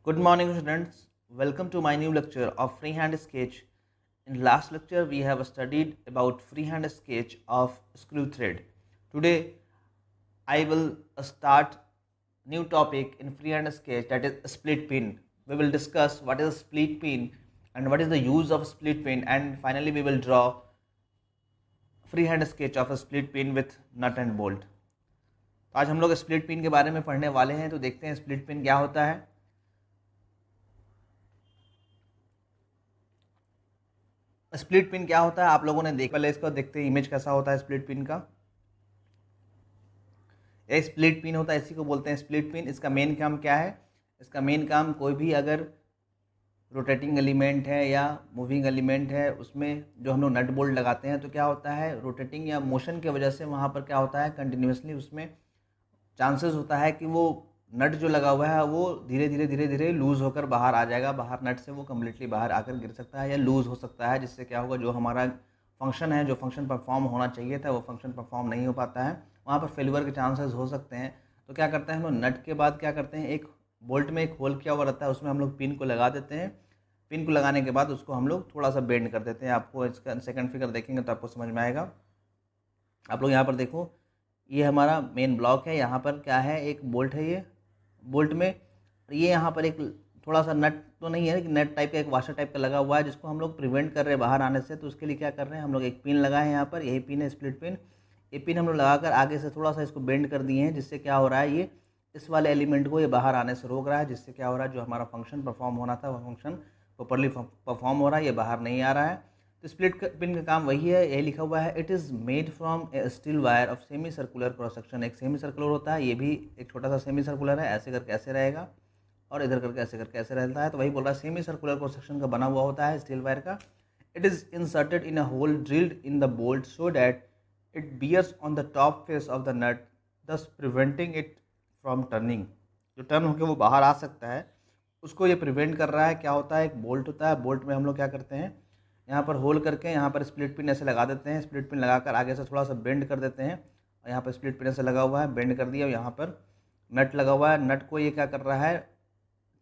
Good morning, students. Welcome to my new lecture of freehand sketch. In last lecture, we have studied about freehand sketch of screw thread. Today, I will start new topic in freehand sketch, that is split pin. We will discuss what is a split pin and what is the use of split pin, and finally we will draw freehand sketch of a split pin with nut and bolt. तो आज हम लोग split pin के बारे में पढ़ने वाले हैं, तो देखते हैं स्प्लिट पिन क्या होता है। स्प्लिट पिन क्या होता है आप लोगों ने देखा, पहले इसको देखते हैं इमेज कैसा होता है स्प्लिट पिन का। ये स्प्लिट पिन होता है, इसी को बोलते हैं स्प्लिट पिन। इसका मेन काम क्या है? इसका मेन काम कोई भी अगर रोटेटिंग एलिमेंट है या मूविंग एलिमेंट है, उसमें जो हम लोग नट बोल्ट लगाते हैं तो क्या होता है, रोटेटिंग या मोशन की वजह से वहाँ पर क्या होता है, कंटिन्यूसली उसमें चांसेस होता है कि वो नट जो लगा हुआ है वो धीरे धीरे लूज़ होकर बाहर आ जाएगा। बाहर नट से वो कम्प्लीटली बाहर आकर गिर सकता है या लूज़ हो सकता है, जिससे क्या होगा, जो हमारा फंक्शन है, जो फंक्शन परफॉर्म होना चाहिए था वो फंक्शन परफॉर्म नहीं हो पाता है, वहाँ पर फेलियर के चांसेस हो सकते हैं। तो क्या करते हैं हम लोग, नट के बाद क्या करते हैं, एक बोल्ट में एक होल किया हुआ रहता है, उसमें हम लोग पिन को लगा देते हैं। पिन को लगाने के बाद उसको हम लोग थोड़ा सा बेंड कर देते हैं। आपको इसका सेकंड फिगर देखेंगे तो आपको समझ में आएगा। आप लोग यहाँ पर देखो, ये हमारा मेन ब्लॉक है, यहाँ पर क्या है, एक बोल्ट है, ये बोल्ट में ये यहाँ पर एक थोड़ा सा नट तो नहीं है लेकिन नट टाइप का एक वाशर टाइप का लगा हुआ है, जिसको हम लोग प्रिवेंट कर रहे हैं बाहर आने से। तो उसके लिए क्या कर रहे हैं हम लोग, एक पिन लगाए हैं यहाँ पर, यही पिन है स्प्लिट पिन। ये पिन हम लोग लगाकर आगे से थोड़ा सा इसको बेंड कर दिए हैं, जिससे क्या हो रहा है, ये इस वाले एलिमेंट को ये बाहर आने से रोक रहा है, जिससे क्या हो रहा है, जो हमारा फंक्शन परफॉर्म होना था वो फंक्शन प्रॉपरली परफॉर्म हो रहा है, ये बाहर नहीं आ रहा है। तो स्प्लिट पिन का काम वही है, यही लिखा हुआ है, it is made from A steel wire of semi circular cross section. एक सेमी सर्कुलर होता है, ये भी एक छोटा सा सेमी सर्कुलर है, ऐसे करके ऐसे रहेगा और इधर करके ऐसे करके ऐसे रहता है। तो वही बोल रहा है, सेमी सर्कुलर क्रॉस सेक्शन का बना हुआ होता है स्टील वायर का। It is inserted in a hole drilled in the bolt so that it bears on the top face of the nut, thus preventing it from turning. जो turn होकर वो बाहर आ सकता है उसको ये प्रिवेंट कर रहा है। क्या होता है, एक बोल्ट होता है, बोल्ट में हम लोग क्या करते हैं, यहाँ पर होल करके यहाँ पर स्प्लिट पिन ऐसे लगा देते हैं। स्प्लिट पिन लगाकर आगे से थोड़ा सा बेंड कर देते हैं, और यहाँ पर स्प्लिट पिन ऐसे लगा हुआ है, बेंड कर दिया। और यहाँ पर नट लगा हुआ है, नट को ये क्या कर रहा है,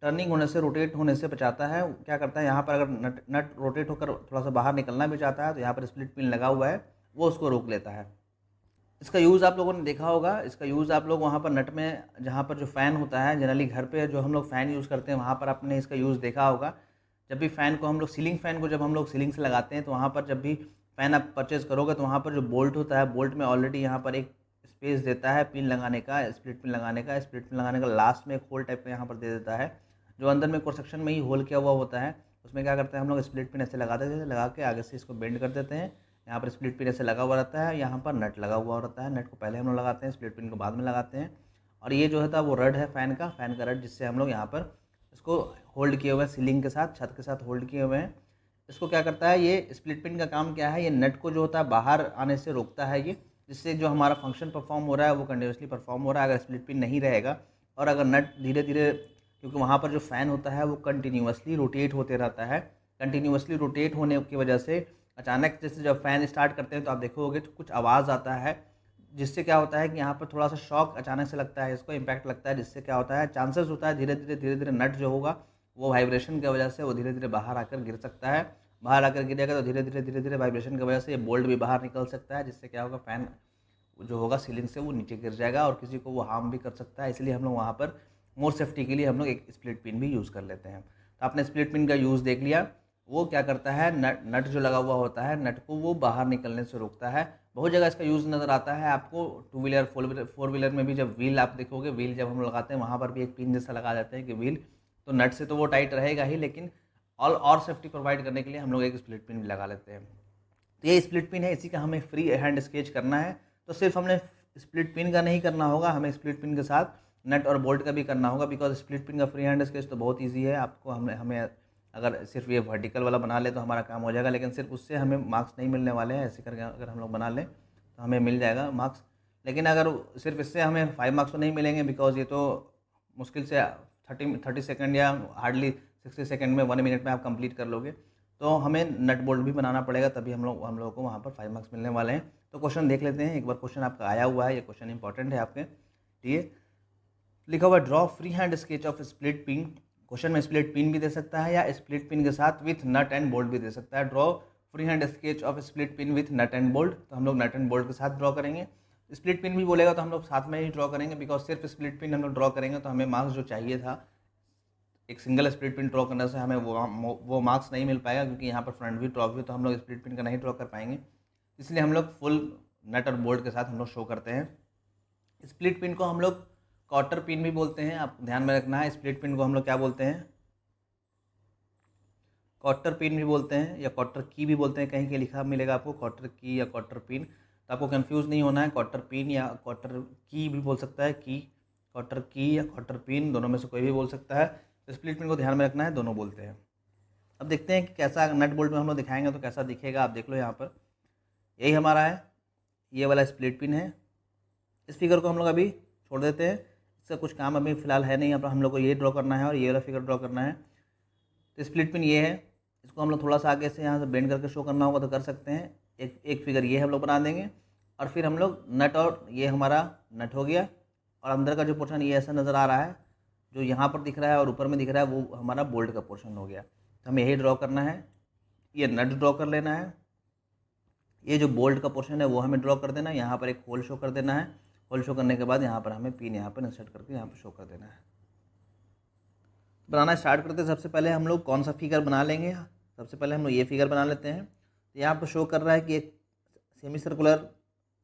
टर्निंग होने से, रोटेट होने से बचाता है। क्या करता है, यहाँ पर अगर नट रोटेट होकर थोड़ा सा बाहर निकलना भी चाहता है तो यहाँ पर स्प्लिट पिन लगा हुआ है, वो उसको रोक लेता है। इसका यूज़ आप लोगों ने देखा होगा, इसका यूज़ आप लोग वहाँ पर नट में, जहाँ पर जो फ़ैन होता है, जनरली घर पे जो हम लोग फ़ैन यूज़ करते हैं वहाँ पर आपने इसका यूज़ देखा होगा। जब भी फ़ैन को हम लोग, सीलिंग फ़ैन को जब हम लोग सीलिंग से लगाते हैं तो वहाँ पर जब भी फ़ैन आप परचेज़ करोगे तो वहाँ पर जो बोल्ट होता है, बोल्ट में ऑलरेडी यहाँ पर एक स्पेस देता है पिन लगाने का, स्प्लिट पिन लगाने का। स्प्लिट पिन लगाने का लास्ट में एक होल टाइप का यहाँ पर दे देता है, जो अंदर में क्रॉस सेक्शन में ही होल किया हुआ होता है। उसमें क्या करते हैं हम लोग, स्प्लिट पिन ऐसे लगा देते हैं, लगा के आगे से इसको बेंड कर देते हैं। यहाँ पर स्प्लिट पिन ऐसे लगा हुआ रहता है, यहाँ पर नट लगा हुआ रहता है। नट को पहले हम लोग लगाते हैं, स्प्लिट पिन को बाद में लगाते हैं। और ये जो होता है वो रड है फ़ैन का रड, जिससे हम लोग यहाँ पर इसको होल्ड किए हुए हैं, सीलिंग के साथ, छत के साथ होल्ड किए हुए हैं। इसको क्या करता है, ये स्प्लिट पिन का काम क्या है, ये नट को जो होता है बाहर आने से रोकता है ये, जिससे जो हमारा फंक्शन परफॉर्म हो रहा है वो कंटिन्यूसली परफॉर्म हो रहा है। अगर स्प्लिट पिन नहीं रहेगा और अगर नट धीरे धीरे, क्योंकि वहाँ पर जो फ़ैन होता है वो कंटिन्यूसली रोटेट होते रहता है, कंटिन्यूसली रोटेट होने की वजह से अचानक जैसे जब फ़ैन स्टार्ट करते हैं तो आप देखोगे तो कुछ आवाज़ आता है, जिससे क्या होता है कि यहाँ पर थोड़ा सा शॉक अचानक से लगता है, इसको इम्पैक्ट लगता है, जिससे क्या होता है, चांसेस होता है धीरे धीरे नट जो होगा वो वाइब्रेशन की वजह से वो धीरे धीरे बाहर आकर गिर सकता है। बाहर आकर गिरेगा तो धीरे धीरे वाइब्रेशन की वजह से ये बोल्ट भी बाहर निकल सकता है, जिससे क्या होगा, फ़ैन जो होगा सीलिंग से वो नीचे गिर जाएगा और किसी को वो हार्म भी कर सकता है। इसलिए हम लोग वहाँ पर मोर सेफ्टी के लिए हम लोग एक स्प्लिट पिन भी यूज़ कर लेते हैं। तो आपने स्प्लिट पिन का यूज़ देख लिया। वो क्या करता है, नट जो लगा हुआ होता है, नट को वो बाहर निकलने से रोकता है। बहुत जगह इसका यूज़ नज़र आता है आपको, टू व्हीलर, फोर व्हीलर में भी जब व्हील आप देखोगे, व्हील जब हम लगाते हैं वहाँ पर भी एक पिन जैसा लगा देते हैं कि व्हील, तो नट से तो वो टाइट रहेगा ही, लेकिन और सेफ्टी प्रोवाइड करने के लिए हम लोग एक स्प्लिट पिन भी लगा लेते हैं। तो ये स्प्लिट पिन है, इसी का हमें फ्री हैंड स्केच करना है। तो सिर्फ हमने स्प्लिट पिन का नहीं करना होगा, हमें स्प्लिट पिन के साथ नट और बोल्ट का भी करना होगा, बिकॉज स्प्लिट पिन का फ्री हैंड स्केच तो बहुत ईजी है। आपको हमें अगर सिर्फ ये वर्टिकल वाला बना ले तो हमारा काम हो जाएगा, लेकिन सिर्फ उससे हमें मार्क्स नहीं मिलने वाले हैं। ऐसे करके अगर हम लोग बना लें तो हमें मिल जाएगा मार्क्स, लेकिन अगर सिर्फ इससे हमें 5 मार्क्स तो नहीं मिलेंगे, बिकॉज ये तो मुश्किल से 30 सेकंड या हार्डली 60 सेकंड में, 1 मिनट में आप कंप्लीट कर लोगे। तो हमें नट बोल्ट भी बनाना पड़ेगा, तभी हम लोगों को वहाँ पर 5 मार्क्स मिलने वाले हैं। तो क्वेश्चन देख लेते हैं एक बार। क्वेश्चन आपका आया हुआ है, ये क्वेश्चन इंपॉर्टेंट है आपके लिए। लिखा हुआ draw free hand sketch of split pin. Question में स्प्लिट पिन भी दे सकता है या स्प्लिट पिन के साथ विथ नट एंड बोल्ट भी दे सकता है। Draw free hand sketch of split pin with nut and bolt, तो हम लोग नट एंड बोल्ट के साथ ड्रॉ करेंगे। स्प्लिट पिन भी बोलेगा तो हम लोग साथ में ही ड्रॉ करेंगे, बिकॉज सिर्फ स्प्लिट पिन हम लोग ड्रॉ करेंगे तो हमें मार्क्स जो चाहिए था एक सिंगल स्प्लिट पिन ड्रॉ करने से हमें वो मार्क्स नहीं मिल पाएगा, क्योंकि यहाँ पर फ्रंट व्यू टॉप व्यू तो हम लोग स्प्लिट पिन का नहीं ड्रॉ कर पाएंगे। इसलिए हम लोग फुल नट और बोल्ट के साथ हम लोग शो करते हैं। स्प्लिट पिन को हम लोग क्वार्टर पिन भी बोलते हैं, आप ध्यान में रखना है। स्प्लिट पिन को हम लोग क्या बोलते हैं, क्वार्टर पिन भी बोलते हैं या क्वार्टर की भी बोलते हैं। कहीं के लिखा मिलेगा आपको क्वार्टर की या क्वार्टर पिन, तो आपको कंफ्यूज नहीं होना है। क्वार्टर पिन या क्वार्टर की भी बोल सकता है, की क्वार्टर की या क्वार्टर पिन दोनों में से कोई भी बोल सकता है। तो स्प्लिट पिन को ध्यान में रखना है, दोनों बोलते हैं। अब देखते हैं कि कैसा नट बोल्ट में हम लोग दिखाएंगे तो कैसा दिखेगा। आप देख लो यहाँ पर यही हमारा है, ये वाला स्प्लिट पिन है। इस फिगर को हम लोग अभी छोड़ देते हैं, इसका कुछ काम अभी फ़िलहाल है नहीं। यहाँ पर हम लोग को ये ड्रॉ करना है और ये वाला फिगर ड्रॉ करना है। तो स्प्लिट पिन ये है, इसको हम लोग थोड़ा सा आगे से यहाँ से बेंड करके शो करना होगा तो कर सकते हैं। एक फिगर ये हम लोग बना देंगे और फिर हम लोग नट, और ये हमारा नट हो गया और अंदर का जो पोर्शन ये ऐसा नज़र आ रहा है, जो यहाँ पर दिख रहा है और ऊपर में दिख रहा है वो हमारा बोल्ट का पोर्शन हो गया। तो हमें यही ड्रॉ करना है, ये नट ड्रॉ कर लेना है, ये जो बोल्ट का पोर्शन है वो हमें ड्रॉ कर देना है। यहाँ पर एक होल शो कर देना है, होल शो करने के बाद यहाँ पर हमें पिन यहाँ पर इंसर्ट करके यहाँ पर शो कर देना है। बनाना स्टार्ट करते हैं। सबसे पहले हम लोग कौन सा फिगर बना लेंगे, सबसे पहले हम लोग ये फिगर बना लेते हैं। तो यहाँ पर शो कर रहा है कि एक सेमी सर्कुलर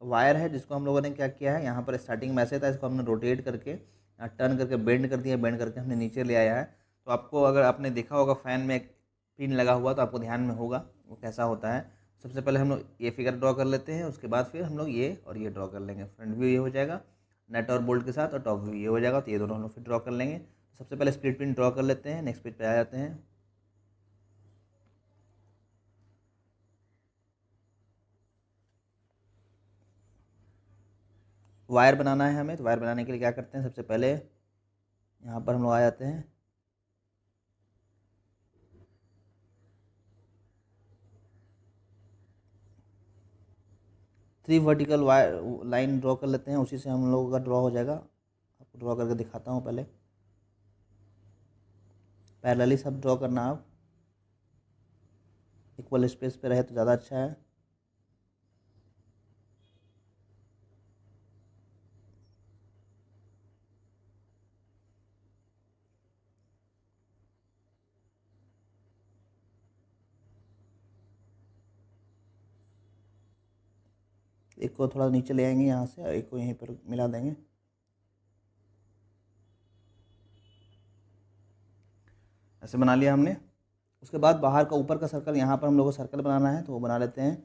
वायर है जिसको हम लोगों ने क्या किया है, यहाँ पर स्टार्टिंग में ऐसे था, इसको हमने रोटेट करके टर्न करके बेंड कर दिया, बेंड करके हमने नीचे ले आया है। तो आपको अगर आपने देखा होगा फैन में एक पिन लगा हुआ तो आपको ध्यान में होगा वो कैसा होता है। सबसे पहले हम लोग ये फिगर ड्रॉ कर लेते हैं, उसके बाद फिर हम लोग ये और ये ड्रॉ कर लेंगे। फ्रंट व्यू ये हो जाएगा नट और बोल्ट के साथ और टॉप व्यू ये हो जाएगा, तो ये दोनों हम लोग फिर ड्रॉ कर लेंगे। सबसे पहले स्प्लिट पिन ड्रॉ कर लेते हैं, नेक्स्ट पेज पे आ जाते हैं। वायर बनाना है हमें, तो वायर बनाने के लिए क्या करते हैं, सबसे पहले यहाँ पर हम लोग आ जाते हैं। Three vertical wire line draw कर लेते हैं, उसी से हम लोगों का ड्रॉ हो जाएगा। आपको ड्रॉ करके दिखाता हूँ, पहले पैरेलली सब ड्रॉ करना, आप इक्वल स्पेस पे रहे तो ज़्यादा अच्छा है। एक को थोड़ा नीचे ले आएंगे यहाँ से, एक को यहीं पर मिला देंगे। ऐसे बना लिया हमने। उसके बाद बाहर का ऊपर का सर्कल, यहाँ पर हम लोग को सर्कल बनाना है तो वो बना लेते हैं।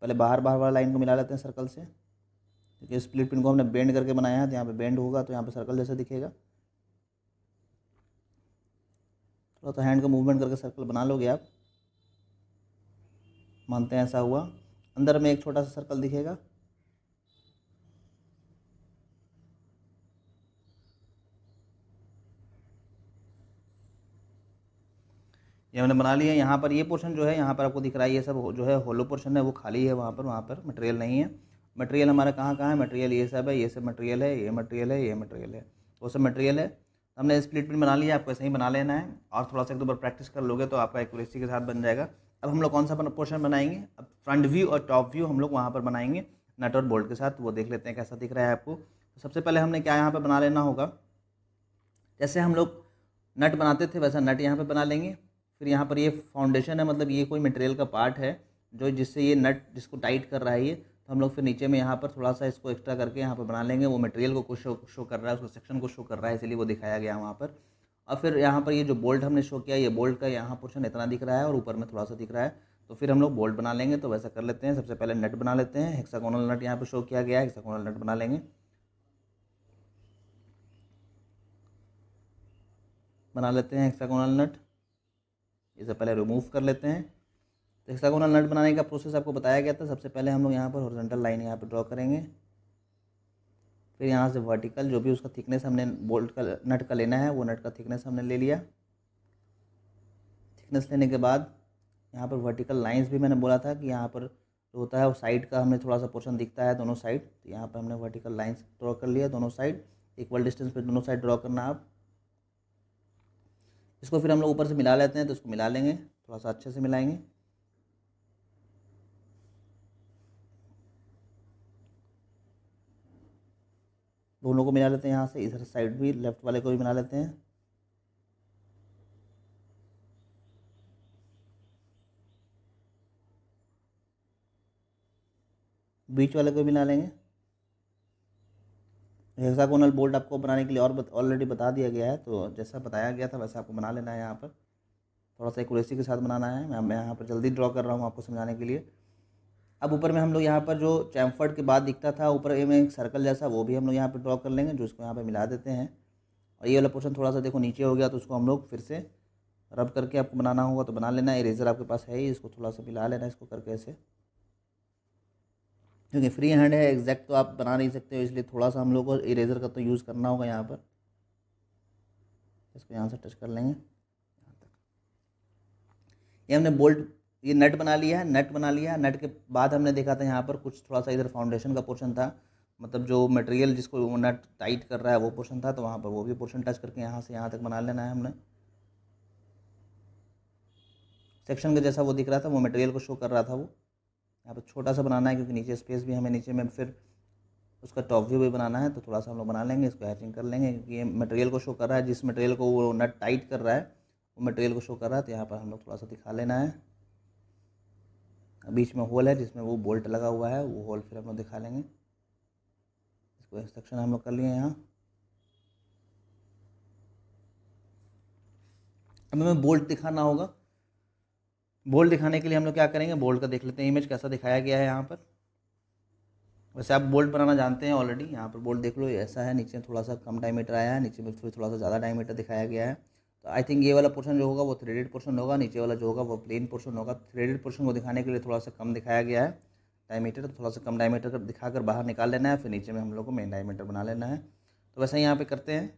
पहले बाहर बाहर वाला लाइन को मिला लेते हैं सर्कल से, क्योंकि स्प्लिट पिन को हमने बेंड करके बनाया है तो यहाँ पे बेंड होगा तो यहाँ पे सर्कल जैसा दिखेगा। थोड़ा तो हैंड का मूवमेंट करके सर्कल बना लोगे आप, मानते हैं ऐसा हुआ। अंदर में एक छोटा सा सर्कल दिखेगा, ये हमने बना लिया। यहाँ पर ये पोर्शन जो है यहाँ पर आपको दिख रहा है, ये सब जो है होलो पोर्शन है वो खाली है, वहाँ पर मटेरियल नहीं है। मटेरियल हमारा कहाँ कहाँ है, मटेरियल ये सब है, ये सब मटेरियल है, ये मटेरियल है, ये मटेरियल है, वो सब मटेरियल है। हमने स्प्लिट पिन बना लिया, आपको ऐसे ही बना लेना है और थोड़ा सा एक दो बार प्रैक्टिस कर लोगे तो आपका एक्यूरेसी के साथ बन जाएगा। अब हम लोग कौन सा पोर्शन बनाएंगे, अब फ्रंट व्यू और टॉप व्यू हम लोग वहाँ पर बनाएंगे नट और बोल्ट के साथ, वो देख लेते हैं कैसा दिख रहा है आपको। तो सबसे पहले हमने क्या यहाँ पर बना लेना होगा, जैसे हम लोग नट बनाते थे वैसा नट यहाँ पर बना लेंगे। फिर यहाँ पर ये फाउंडेशन है, मतलब ये कोई मटेरियल का पार्ट है जो जिससे ये नट जिसको टाइट कर रहा है ये, तो हम लोग फिर नीचे में यहाँ पर थोड़ा सा इसको एक्स्ट्रा करके यहाँ पर बना लेंगे। वो मटेरियल को कुछ शो कर रहा है, उसको सेक्शन को शो कर रहा है, इसलिए वो दिखाया गया वहाँ पर। और फिर यहाँ पर ये जो बोल्ट हमने शो किया, ये बोल्ट का यहाँ पोर्शन इतना दिख रहा है और ऊपर में थोड़ा सा दिख रहा है, तो फिर हम लोग बोल्ट बना लेंगे। तो वैसा कर लेते हैं, सबसे पहले नट बना लेते हैं। हेक्सागोनल नट यहाँ पर शो किया गया है, हेक्सागोनल नट बना लेंगे। बना लेते हैं हेक्सागोनल नट, इसे पहले रिमूव कर लेते हैं। तो हेक्सागोनल नट बनाने का प्रोसेस आपको बताया गया था। सबसे पहले हम लोग यहाँ पर हॉरिजॉन्टल लाइन यहाँ पर ड्रॉ करेंगे, फिर यहाँ से वर्टिकल जो भी उसका थिकनेस हमने बोल्ट का नट का लेना है वो नट का थिकनेस हमने ले लिया। थिकनेस लेने के बाद यहाँ पर वर्टिकल लाइंस भी मैंने बोला था कि यहाँ पर जो होता है वो साइड का हमें थोड़ा सा पोर्शन दिखता है दोनों साइड, तो यहाँ पर हमने वर्टिकल लाइंस ड्रॉ कर लिया दोनों साइड, इक्वल डिस्टेंस पे दोनों साइड ड्रॉ करना। आप इसको फिर हम लोग ऊपर से मिला लेते हैं, तो इसको मिला लेंगे, थोड़ा सा अच्छे से मिलाएंगे। दोनों को मिला लेते हैं, यहाँ से इधर साइड भी लेफ्ट वाले को भी मिला लेते हैं। बीच वाले को भी मिला लेंगे। हेक्सागोनल बोल्ट आपको बनाने के लिए और ऑलरेडी बता दिया गया है, तो जैसा बताया गया था वैसे आपको बना लेना है। यहाँ पर थोड़ा सा एक्यूरेसी के साथ बनाना है। मैं यहाँ पर जल्दी ड्रॉ कर रहा हूँ आपको समझाने के लिए। अब ऊपर में हम लोग यहाँ पर जो चैम्फर्ड के बाद दिखता था ऊपर में एक सर्कल जैसा, वो भी हम लोग यहाँ पर ड्रॉ कर लेंगे, जो इसको यहाँ पर मिला देते हैं। और ये वाला पोर्शन थोड़ा सा देखो नीचे हो गया, तो उसको हम लोग फिर से रब करके आपको बनाना होगा, तो बना लेना। इरेजर आपके पास है ही, इसको थोड़ा सा मिला लेना इसको करके ऐसे, क्योंकि फ्री हैंड है, एग्जैक्ट तो आप बना नहीं सकते हो, इसलिए थोड़ा सा हम लोग को इरेजर का तो यूज़ करना होगा यहाँ पर। इसको यहाँ से टच कर लेंगे यहाँ तक। ये हमने बोल्ट, ये नट बना लिया है, नट बना लिया है। नट के बाद हमने देखा था यहाँ पर कुछ थोड़ा सा इधर फाउंडेशन का पोर्शन था, मतलब जो मटेरियल जिसको वो नट टाइट कर रहा है वो पोर्शन था, तो वहाँ पर वो भी पोर्शन टच करके यहाँ से यहाँ तक बना लेना है हमने। सेक्शन का जैसा वो दिख रहा था, वो मटेरियल को शो कर रहा था, वो यहाँ पर छोटा सा बनाना है, क्योंकि नीचे स्पेस भी हमें नीचे में फिर उसका टॉप व्यू भी बनाना है, तो थोड़ा सा हम लोग बना लेंगे। इसको हैचिंग कर लेंगे, क्योंकि ये मटेरियल को शो कर रहा है, जिस मटेरियल को वो नट टाइट कर रहा है वो मटेरियल को शो कर रहा है, तो यहाँ पर हम लोग थोड़ा सा दिखा लेना है। बीच में होल है जिसमें वो बोल्ट लगा हुआ है, वो होल फिर हम लोग दिखा लेंगे। इसको सेक्शन हम लोग कर लिए यहाँ। अब हमें बोल्ट दिखाना होगा। बोल्ट दिखाने के लिए हम लोग क्या करेंगे, बोल्ट का देख लेते हैं इमेज कैसा दिखाया गया है यहाँ पर। वैसे आप बोल्ट बनाना जानते हैं ऑलरेडी। यहाँ पर बोल्ट देख लो, ये ऐसा है, नीचे थोड़ा सा कम डायमीटर आया है, नीचे में फिर थोड़ा सा ज़्यादा डायमीटर दिखाया गया है। तो आई थिंक ये वाला पोर्शन जो होगा वो थ्रेडेड पोर्शन होगा, नीचे वाला जो होगा वो प्लेन पोर्शन होगा। थ्रेडेड पोर्शन को दिखाने के लिए थोड़ा सा कम दिखाया गया है डायमीटर, तो थोड़ा सा कम डायमीटर कर दिखाकर बाहर निकाल लेना है, फिर नीचे में हम लोग को मेन डायमीटर बना लेना है। तो वैसे ही यहाँ पर करते हैं।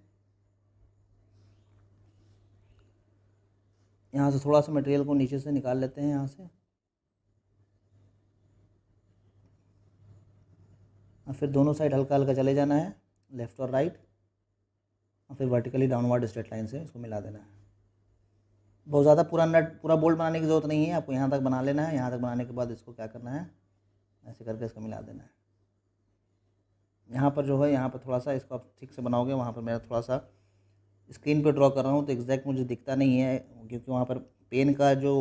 यहाँ से थोड़ा सा मटेरियल को नीचे से निकाल लेते हैं यहाँ से, और फिर दोनों साइड हल्का हल्का चले जाना है, लेफ़्ट और राइट, और फिर वर्टिकली डाउनवर्ड स्ट्रेट लाइन से इसको मिला देना है। बहुत ज़्यादा पूरा नट पूरा बोल्ट बनाने की ज़रूरत नहीं है, आपको यहाँ तक बना लेना है। यहाँ तक बनाने के बाद इसको क्या करना है, ऐसे करके इसको मिला देना है। यहाँ पर जो है, यहाँ पर थोड़ा सा इसको आप ठीक से बनाओगे, वहाँ पर मेरा थोड़ा सा स्क्रीन पर ड्रॉ कर रहा हूँ तो एग्जैक्ट मुझे दिखता नहीं है, क्योंकि वहाँ पर पेन का जो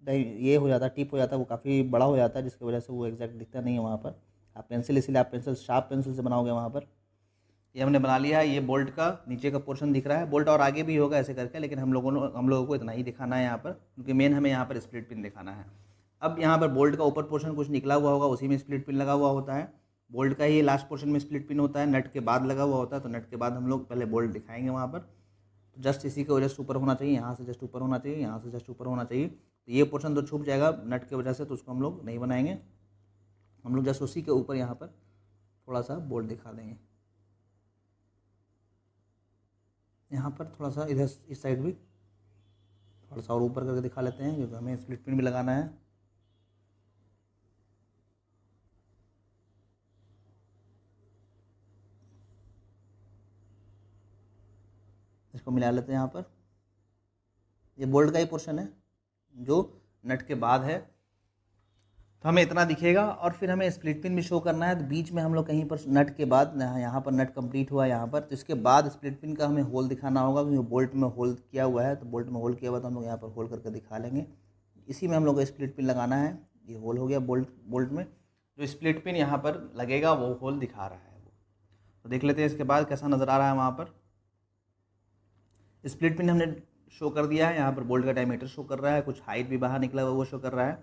ये हो जाता है, टिप हो जाता है, वो काफ़ी बड़ा हो जाता है, जिसकी वजह से वो एग्जैक्ट दिखता नहीं है वहाँ पर। आप पेंसिल, इसीलिए आप पेंसिल, शार्प पेंसिल से बनाओगे वहाँ पर। ये हमने बना लिया है। ये बोल्ट का नीचे का पोर्शन दिख रहा है, बोल्ट और आगे भी होगा ऐसे करके, लेकिन हम लोगों को इतना ही दिखाना है यहाँ पर, क्योंकि मेन हमें यहाँ पर स्प्लिट पिन दिखाना है। अब यहाँ पर बोल्ट का ऊपर पोर्शन कुछ निकला हुआ होगा, उसी में स्प्लिट पिन लगा हुआ होता है। बोल्ट का ही लास्ट पोर्शन में स्प्लिट पिन होता है, नट के बाद लगा हुआ होता है, तो नट के बाद हम लोग पहले बोल्ट दिखाएंगे वहाँ पर। तो जस्ट इसी के वजह से ऊपर होना चाहिए, यहाँ से जस्ट ऊपर होना चाहिए, यहाँ से जस्ट ऊपर होना चाहिए। तो ये पोर्शन तो छुप जाएगा नट की वजह से, तो उसको हम लोग नहीं बनाएंगे। हम लोग जस्ट उसी के ऊपर यहाँ पर थोड़ा सा बोल्ट दिखा देंगे। यहाँ पर थोड़ा सा इधर इस साइड भी थोड़ा सा और ऊपर करके दिखा लेते हैं, क्योंकि हमें स्प्लिट पिन भी लगाना है। इसको मिला लेते हैं यहाँ पर। ये बोल्ट का ही पोर्शन है जो नट के बाद है, तो हमें इतना दिखेगा। और फिर हमें स्प्लिट पिन भी शो करना है, तो बीच में हम लोग कहीं पर नट के बाद, यहाँ पर नट कंप्लीट हुआ यहाँ पर, तो इसके बाद स्प्लिट पिन का हमें होल दिखाना होगा, क्योंकि बोल्ट में होल किया हुआ है, तो बोल्ट में होल किया हुआ तो हम लोग यहाँ पर होल करके दिखा लेंगे। इसी में हम लोग को स्प्लिट पिन लगाना है। ये होल हो गया बोल्ट में, जो स्प्लिट पिन यहाँ पर लगेगा वो होल दिखा रहा है वो। तो देख लेते हैं इसके बाद कैसा नज़र आ रहा है। वहाँ पर स्प्लिट पिन हमने शो कर दिया है, यहाँ पर बोल्ट का डायमीटर शो कर रहा है, कुछ हाइट भी बाहर निकला हुआ वो शो कर रहा है,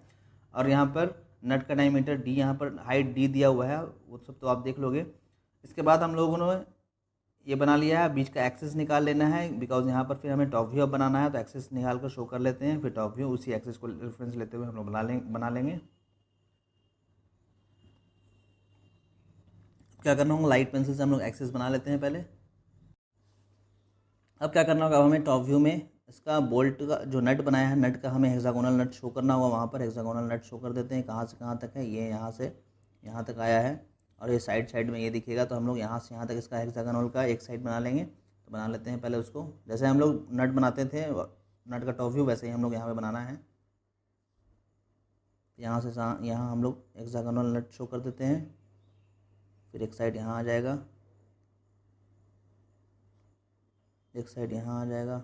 और यहाँ पर नट का डायमीटर डी, यहाँ पर हाइट डी दिया हुआ है, वो सब तो आप देख लोगे। इसके बाद हम लोगों ने ये बना लिया है, बीच का एक्सेस निकाल लेना है, बिकॉज यहाँ पर फिर हमें टॉप व्यू बनाना है, तो एक्सेस निकाल कर शो कर लेते हैं, फिर टॉप व्यू उसी एक्सेस को रेफरेंस लेते हुए हम लोग बना लेंगे। क्या करना होगा, लाइट पेंसिल से हम लोग एक्सेस बना लेते हैं पहले। अब क्या करना होगा, अब हमें टॉप व्यू में इसका बोल्ट का जो नट बनाया है, नट का हमें हेक्सागोनल नट शो करना होगा। वहाँ पर हेक्सागोनल नट शो कर देते हैं, कहाँ से कहाँ तक है, ये यहाँ से यहाँ तक आया है, और ये साइड में ये दिखेगा, तो हम लोग यहाँ से यहाँ तक इसका हेक्सागोनल का एक साइड बना लेंगे। तो बना लेते हैं पहले उसको, जैसे हम लोग नट बनाते थे नट का टॉप व्यू वैसे ही हम लोग यहाँ पे बनाना है। यहाँ से यहाँ हम लोग हेक्सागोनल नट शो कर देते हैं, फिर एक साइड यहाँ आ जाएगा, एक साइड यहाँ आ जाएगा,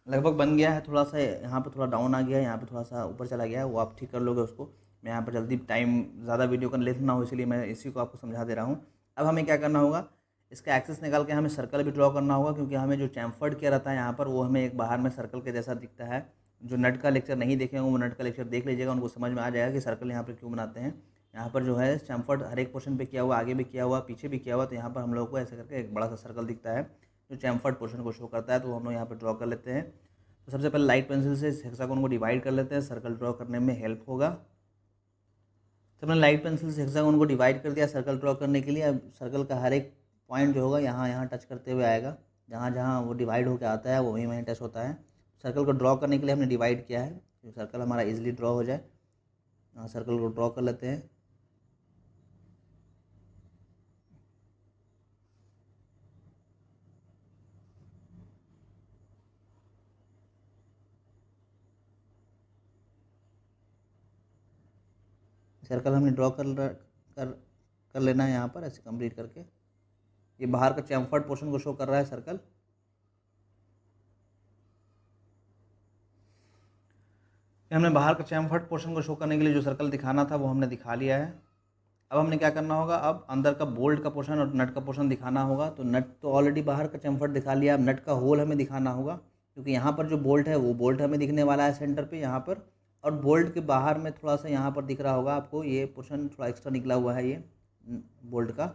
लगभग बन गया है। थोड़ा सा यहाँ पे थोड़ा डाउन आ गया है, यहाँ पे थोड़ा सा ऊपर चला गया है, वो आप ठीक कर लोगे उसको। मैं यहाँ पर जल्दी टाइम ज़्यादा वीडियो का लेंथ ना हो इसलिए मैं इसी को आपको समझा दे रहा हूँ। अब हमें क्या करना होगा, इसका एक्सेस निकाल के हमें सर्कल भी ड्रॉ करना होगा, क्योंकि हमें जो चैम्फर्ड किया रहता है यहाँ पर वो हमें एक बाहर में सर्कल के जैसा दिखता है। जो नट का लेक्चर नहीं देखे होंगे वो नट का लेक्चर देख लीजिएगा, उनको समझ में आ जाएगा कि सर्कल यहाँ पर क्यों बनाते हैं। यहाँ पर जो है चैम्फर्ड हर एक पोर्शन पे किया हुआ, आगे भी किया हुआ, पीछे भी किया हुआ, तो यहाँ पर हम लोग को ऐसे करके एक बड़ा सा सर्कल दिखता है जो चैम्फर्ड पोर्शन को शो करता है। तो हम लोग यहाँ पर ड्रॉ कर लेते हैं। तो सबसे पहले लाइट पेंसिल से हेक्सागोन को डिवाइड कर लेते हैं, सर्कल ड्रॉ करने में हेल्प होगा। तो हमने लाइट पेंसिल से हेक्सागोन को डिवाइड कर दिया सर्कल ड्रॉ करने के लिए। अब सर्कल का हर एक पॉइंट जो होगा यहाँ यहाँ टच करते हुए आएगा, जहाँ जहाँ वो डिवाइड होकर आता है वो वहीं वहीं टच होता है। सर्कल को ड्रॉ करने के लिए हमने डिवाइड किया है, तो सर्कल हमारा इजीली ड्रॉ हो जाए। सर्कल को ड्रॉ कर लेते हैं। सर्कल हमने ड्रॉ कर लेना है यहाँ पर ऐसे कंप्लीट करके। ये बाहर का चैम्फर्ड पोर्शन को शो कर रहा है सर्कल। हमने बाहर का चैम्फर्ड पोर्शन को शो करने के लिए जो सर्कल दिखाना था वो हमने दिखा लिया है। अब हमने क्या करना होगा, अब अंदर का बोल्ट का पोर्शन और नट का पोर्शन दिखाना होगा। तो नट तो ऑलरेडी बाहर का चैम्फर्ड दिखा लिया, अब नट का होल हमें दिखाना होगा, क्योंकि यहाँ पर जो बोल्ट है वो बोल्ट हमें दिखने वाला है सेंटर पे यहाँ पर। और बोल्ट के बाहर में थोड़ा सा यहाँ पर दिख रहा होगा आपको, ये पोर्शन थोड़ा एक्स्ट्रा निकला हुआ है ये बोल्ट का।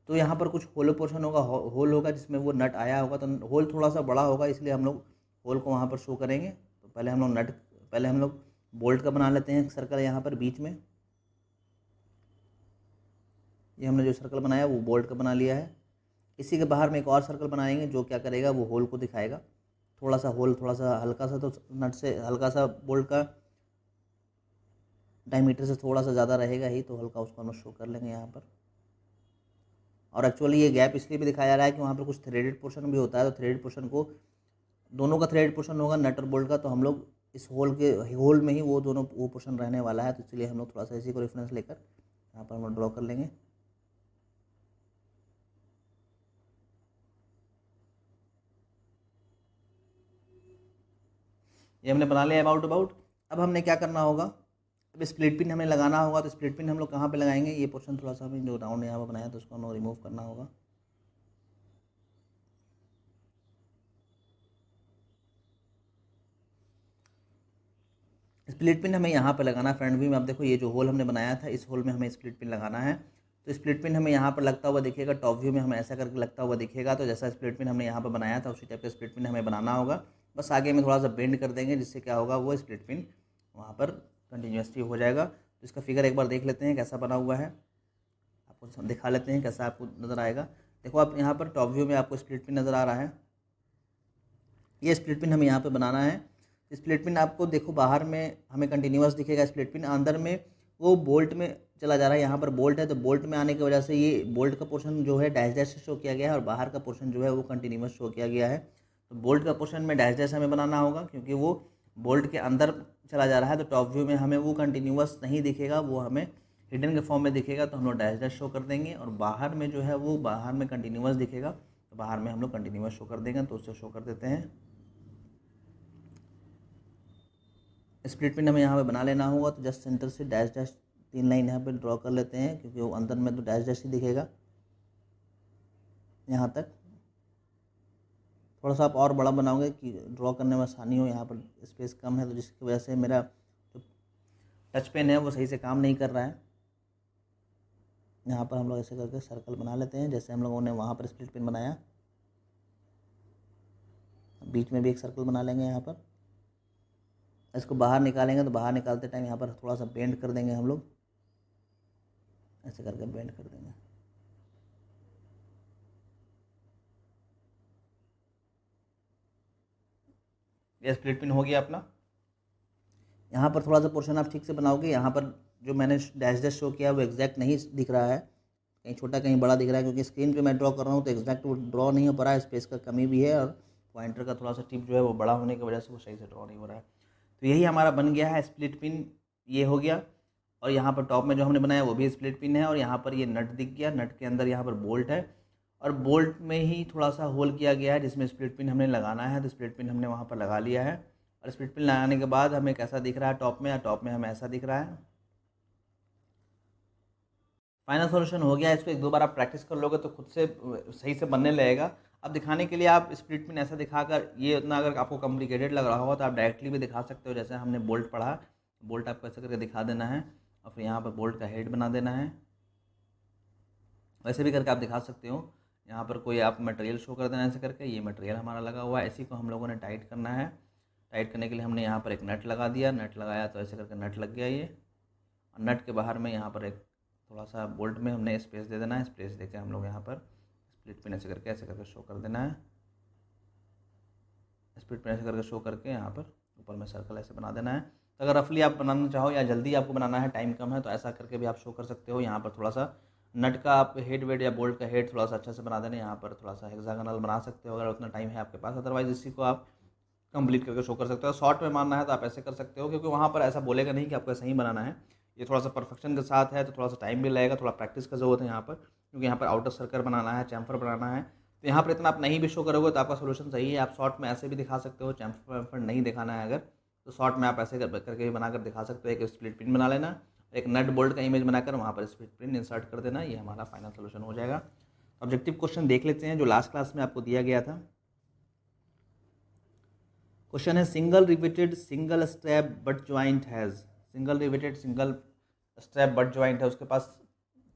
तो यहाँ पर कुछ होलो पोर्शन होगा, होल होगा जिसमें वो नट आया होगा। तो होल थोड़ा सा बड़ा होगा, इसलिए हम लोग होल को वहाँ पर शो करेंगे। तो पहले हम लोग बोल्ट का बना लेते हैं सर्कल यहाँ पर बीच में। ये हमने जो सर्कल बनाया वो बोल्ट का बना लिया है। इसी के बाहर में एक और सर्कल बनाएंगे जो क्या करेगा, वो होल को दिखाएगा। थोड़ा सा होल, थोड़ा सा हल्का सा, तो नट से हल्का सा बोल्ट का डायमीटर से थोड़ा सा ज़्यादा रहेगा ही, तो हल्का उसको हम शो कर लेंगे यहाँ पर। और एक्चुअली ये गैप इसलिए भी दिखाया जा रहा है कि वहाँ पर कुछ थ्रेडेड पोर्शन भी होता है। तो थ्रेडेड पोर्शन को, दोनों का थ्रेडेड पोर्शन होगा नट और बोल्ट का, तो हम लोग इस होल में ही वो दोनों वो पोर्शन रहने वाला है। तो इसलिए हम लोग थोड़ा सा इसी को रेफरेंस लेकर यहाँ पर हम लोग ड्रॉ कर लेंगे। ये हमने बना लिया अबाउट। अब हमने क्या करना होगा, अब स्प्लिट पिन हमें लगाना होगा। तो स्प्लिट पिन हम लोग कहाँ पे लगाएंगे, ये पोर्शन थोड़ा सा हमें जो राउंड यहाँ पर बनाया तो उसको हमें रिमूव करना होगा। स्प्लिट पिन हमें यहाँ पर लगाना है फ्रंट व्यू में। आप देखो ये जो होल हमने बनाया था, इस होल में हमें स्प्लिट पिन लगाना है। तो स्प्लिट पिन हमें यहाँ पर लगता हुआ दिखेगा, टॉप व्यू में हमें ऐसा करके लगता हुआ दिखेगा। तो जैसा स्प्लिट पिन हमने यहाँ पर बनाया था उसी टाइप का स्प्लिट पिन हमें बनाना होगा। बस आगे में थोड़ा सा बेंड कर देंगे, जिससे क्या होगा, वो स्प्लिट पिन वहाँ पर कंटिन्यूसली हो जाएगा। तो इसका फिगर एक बार देख लेते हैं कैसा बना हुआ है, आपको दिखा लेते हैं कैसा आपको नज़र आएगा। देखो आप यहाँ पर टॉप व्यू में आपको स्प्लिट पिन नज़र आ रहा है। ये स्प्लिट पिन हमें यहाँ पे बनाना है। स्प्लिट पिन आपको देखो बाहर में हमें कंटिन्यूअस दिखेगा, स्प्लिट पिन अंदर में वो बोल्ट में चला जा रहा है। यहाँ पर बोल्ट है, तो बोल्ट में आने की वजह से ये बोल्ट का पोर्शन जो है डैश डैश से शो किया गया है, और बाहर का पोर्शन जो है वो कंटिन्यूअस शो किया गया है। तो बोल्ट का पोर्शन में डैश डैश हमें बनाना होगा, क्योंकि वो बोल्ट के अंदर चला जा रहा है। तो टॉप व्यू में हमें वो कंटिन्यूअस नहीं दिखेगा, वो हमें हिडन के फॉर्म में दिखेगा। तो हम लोग डैश डैश शो कर देंगे, और बाहर में जो है वो बाहर में कंटिन्यूअस दिखेगा, तो बाहर में हम लोग कंटिन्यूअस शो कर देंगे। तो उससे शो कर देते हैं। स्प्लिट पिन हमें यहाँ पे बना लेना होगा। तो जस्ट सेंटर से डैश डैश 3 लाइन यहाँ पे ड्रॉ कर लेते हैं, क्योंकि वो अंदर में तो डैश डैश ही दिखेगा यहाँ तक। थोड़ा सा आप और बड़ा बनाओगे कि ड्रॉ करने में आसानी हो। यहाँ पर स्पेस कम है, तो जिसकी वजह से मेरा जो टच पेन है वो सही से काम नहीं कर रहा है। यहाँ पर हम लोग ऐसे करके सर्कल बना लेते हैं, जैसे हम लोगों ने वहाँ पर स्प्लिट पिन बनाया। बीच में भी एक सर्कल बना लेंगे यहाँ पर। इसको बाहर निकालेंगे, तो बाहर निकालते टाइम यहाँ पर थोड़ा सा बेंड कर देंगे हम लोग, ऐसे करके बेंड कर देंगे। ये स्प्लिट पिन हो गया अपना। यहाँ पर थोड़ा सा पोर्शन आप ठीक से बनाओगे, यहाँ पर जो मैंने डैश डैश शो किया है वो एग्जैक्ट नहीं दिख रहा है, कहीं छोटा कहीं बड़ा दिख रहा है, क्योंकि स्क्रीन पे मैं ड्रॉ कर रहा हूँ तो एग्जैक्ट वो ड्रॉ नहीं हो पा रहा है, स्पेस का कमी भी है और पॉइंटर का थोड़ा सा टिप जो है वो बड़ा होने की वजह से वो सही से ड्रॉ नहीं हो रहा है। तो यही हमारा बन गया है स्प्लिट पिन, ये हो गया। और यहाँ पर टॉप में जो हमने बनाया वो भी स्प्लिट पिन है, और यहाँ पर ये नट दिख गया, नट के अंदर यहाँ पर बोल्ट है, और बोल्ट में ही थोड़ा सा होल किया गया है जिसमें स्प्लिट पिन हमने लगाना है, तो स्प्लिट पिन हमने वहाँ पर लगा लिया है। और स्प्लिट पिन लगाने के बाद हमें कैसा दिख रहा है टॉप में, या टॉप में हमें ऐसा दिख रहा है। फाइनल सॉल्यूशन हो गया। इसको एक दो बार आप प्रैक्टिस कर लोगे तो खुद से सही से बनने लगेगा। अब दिखाने के लिए आप स्प्लिट पिन ऐसा दिखाकर, ये उतना अगर आपको कॉम्प्लिकेटेड लग रहा होगा तो आप डायरेक्टली भी दिखा सकते हो, जैसे हमने बोल्ट पढ़ा, बोल्ट आपको ऐसे करके दिखा देना है और फिर यहाँ पर बोल्ट का हेड बना देना है। वैसे भी करके आप दिखा सकते हो। यहाँ पर कोई आप मटेरियल शो कर देना ऐसे करके, ये मटेरियल हमारा लगा हुआ है, इसी को हम लोगों ने टाइट करना है। टाइट करने के लिए हमने यहाँ पर एक नट लगा दिया, नट लगाया तो ऐसे करके नट लग गया ये, और नट के बाहर में यहाँ पर एक थोड़ा सा बोल्ट में हमने स्पेस दे देना है। स्पेस देके हम लोग यहाँ पर स्प्लिट पिन ऐसे करके शो कर देना है। स्प्लिट पिन ऐसे करके शो करके यहाँ पर ऊपर में सर्कल ऐसे बना देना है। तो अगर रफली आप बनाना चाहो या जल्दी आपको बनाना है, टाइम कम है, तो ऐसा करके भी आप शो कर सकते हो। यहाँ पर थोड़ा सा नट का आप हेड वेड या बोल्ट का हेड थोड़ा सा अच्छा से बना देना, यहाँ पर थोड़ा सा हेक्सागोनल बना सकते हो अगर उतना टाइम है आपके पास, अदरवाइज इसी को आप कंप्लीट करके शो कर सकते हो। शॉर्ट में मानना है तो आप ऐसे कर सकते हो, क्योंकि वहाँ पर ऐसा बोलेगा नहीं कि आपको ऐसा ही बनाना है। ये थोड़ा सा परफेक्शन के साथ है तो थोड़ा सा टाइम भी लगेगा, थोड़ा प्रैक्टिस का ज़रूरत है यहाँ पर, क्योंकि यहाँ पर आउटर सर्कल बनाना है, चैम्फर बनाना है। तो यहाँ पर इतना आप नहीं भी शो करोगे तो आपका सोल्यूशन सही है। आप शॉर्ट में ऐसे भी दिखा सकते हो, चैम्फर वैम्फर नहीं दिखाना है अगर, तो शॉर्ट में आप ऐसे करके भी बनाकर दिखा सकते हो। एक स्प्लिट पिन बना लेना, एक नट बोल्ट का इमेज बनाकर वहाँ पर स्प्लिट पिन इंसर्ट कर देना, ये हमारा फाइनल सोल्यूशन हो जाएगा। ऑब्जेक्टिव क्वेश्चन देख लेते हैं जो लास्ट क्लास में आपको दिया गया था। क्वेश्चन है single riveted single strap but joint has, single riveted single strap but joint है, उसके पास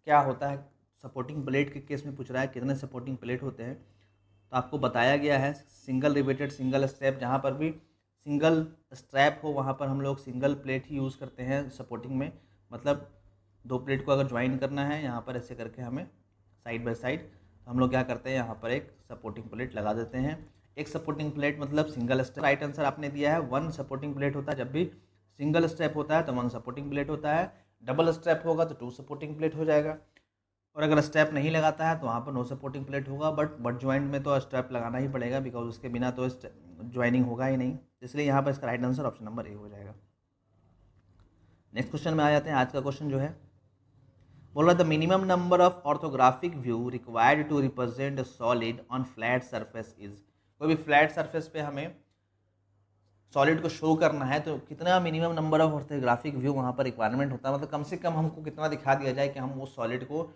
क्या होता है। सपोर्टिंग प्लेट के केस में पूछ रहा है कितने सपोर्टिंग प्लेट होते हैं। तो आपको बताया गया है सिंगल रिवेटेड सिंगल स्ट्रैप, जहाँ पर भी सिंगल स्ट्रैप हो वहाँ पर हम लोग सिंगल प्लेट ही यूज़ करते हैं सपोर्टिंग में। मतलब दो प्लेट को अगर ज्वाइन करना है यहाँ पर ऐसे करके हमें साइड बाय साइड, तो हम लोग क्या करते हैं यहाँ पर एक सपोर्टिंग प्लेट लगा देते हैं। एक सपोर्टिंग प्लेट मतलब सिंगल स्ट्रैप। राइट आंसर आपने दिया है, वन सपोर्टिंग प्लेट होता है। जब भी सिंगल स्ट्रैप होता है तो वन सपोर्टिंग प्लेट होता है, डबल स्ट्रैप होगा तो टू सपोर्टिंग प्लेट हो जाएगा, और अगर स्ट्रैप नहीं लगाता है तो वहाँ पर नो सपोर्टिंग प्लेट होगा। बट ज्वाइंट में तो स्ट्रैप लगाना ही पड़ेगा, बिकॉज उसके बिना तो ज्वाइनिंग होगा ही नहीं, इसलिए यहाँ पर इसका right answer option number A हो जाएगा। नेक्स्ट क्वेश्चन में आ जाते हैं। आज का क्वेश्चन जो है बोल रहा है the minimum number of orthographic view required to represent a solid on flat surface is. कोई भी फ्लैट सरफेस पे हमें सॉलिड को शो करना है तो कितना minimum number of orthographic view वहाँ पर रिक्वायरमेंट होता है, मतलब कम से कम हमको कितना दिखा दिया जाए कि हम वो सॉलिड को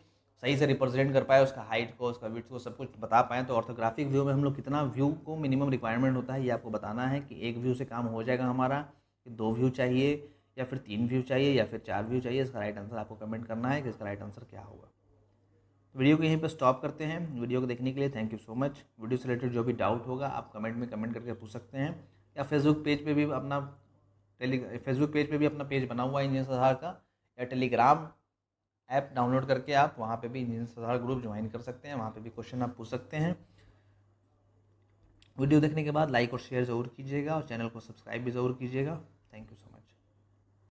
सही से रिप्रेजेंट कर पाए, उसका हाइट को, उसका विड्थ को, सब कुछ बता पाएँ। तो ऑर्थोग्राफिक व्यू में हम लोग कितना व्यू को मिनिमम रिक्वायरमेंट होता है ये आपको बताना है, कि एक व्यू से काम हो जाएगा हमारा, कि दो व्यू चाहिए, या फिर तीन व्यू चाहिए, या फिर चार व्यू चाहिए। इसका राइट आंसर आपको कमेंट करना है कि इसका राइट आंसर क्या होगा। वीडियो को यहीं पर स्टॉप करते हैं। वीडियो को देखने के लिए thank you so much. Video से रिलेटेड जो भी डाउट होगा आप कमेंट में कमेंट करके पूछ सकते हैं, या फेसबुक पेज पे भी अपना फेसबुक पेज पे भी अपना पेज बना हुआ है इंजीनियर आधार का, या टेलीग्राम ऐप डाउनलोड करके आप वहाँ पे भी इंजीनियर आधार ग्रुप ज्वाइन कर सकते हैं, वहाँ पे भी क्वेश्चन आप पूछ सकते हैं। वीडियो देखने के बाद लाइक और शेयर ज़रूर कीजिएगा और चैनल को सब्सक्राइब भी ज़रूर कीजिएगा। Thank you so much.